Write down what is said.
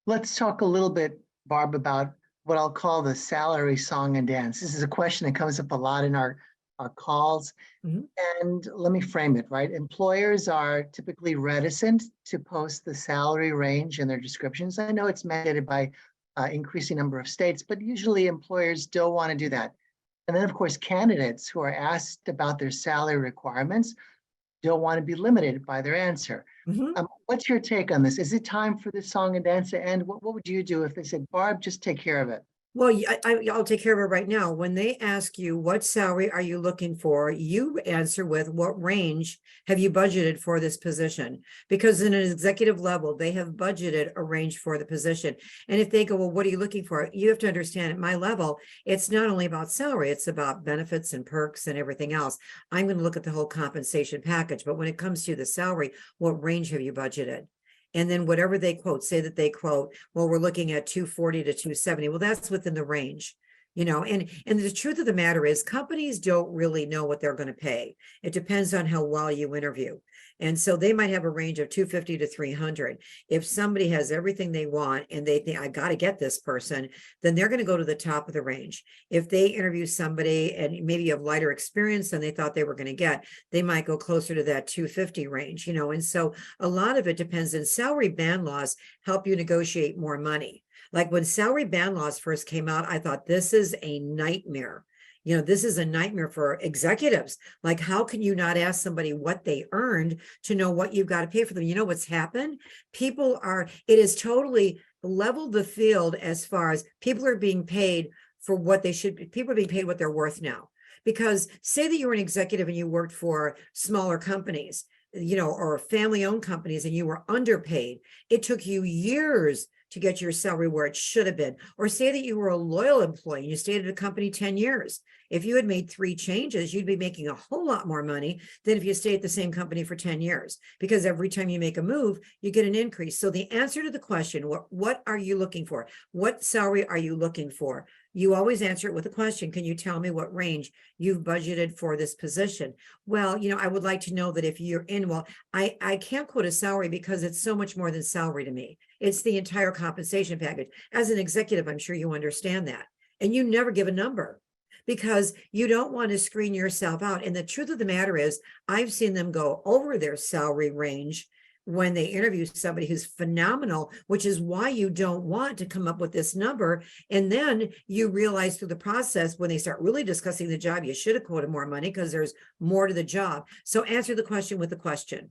Let's talk a little bit, Barb, about what I'll call the salary song and dance. This is a question that comes up a lot in our calls. Mhm. And let me frame it, right? Employers are typically reticent to post the salary range in their descriptions. I know it's mandated by increasing number of states, but usually employers don't want to do that. And then, of course, candidates who are asked about their salary requirements don't want to be limited by their answer. Mhm. What's your take on this? Is it time for this song and dance to end? What would you do if they said, Barb, just take care of it? Well, I'll take care of it right now. When they ask you what salary are you looking for, you answer with what range have you budgeted for this position? Because in an executive level, they have budgeted a range for the position. And if they go, well, what are you looking for? You have to understand at my level, it's not only about salary, it's about benefits and perks and everything else. I'm going to look at the whole compensation package. But when it comes to the salary, what range have you budgeted? And then whatever they quote, say that they quote, well, we're looking at 240 to 270. Well, that's within the range, and the truth of the matter is companies don't really know what they're going to pay. It depends on how well you interview. And so they might have a range of 250 to 300. If somebody has everything they want and they think, I got to get this person, then they're going to go to the top of the range. If they interview somebody and maybe have lighter experience than they thought they were going to get, they might go closer to that 250 range, and so a lot of it depends. And salary band laws help you negotiate more money. Like when salary band laws first came out, I thought this is a nightmare. This is a nightmare for executives. Like, how can you not ask somebody what they earned to know what you've got to pay for them? You know what's happened? It has totally leveled the field as far as people are being paid for what they should be. People are being paid what they're worth now. Because say that you were an executive and you worked for smaller companies, or family-owned companies, and you were underpaid. It took you years to get your salary where it should have been. Or say that you were a loyal employee and you stayed at a company 10 years. If you had made 3 changes, you'd be making a whole lot more money than if you stay at the same company for 10 years, because every time you make a move, you get an increase. So the answer to the question, what are you looking for? What salary are you looking for? You always answer it with a question. Can you tell me what range you've budgeted for this position? Well, I would like to know that if you're in, I can't quote a salary because it's so much more than salary to me. It's the entire compensation package. As an executive, I'm sure you understand that. And you never give a number because you don't want to screen yourself out. And the truth of the matter is, I've seen them go over their salary range when they interview somebody who's phenomenal, which is why you don't want to come up with this number. And then you realize through the process, when they start really discussing the job, you should have quoted more money because there's more to the job. So answer the question with the question.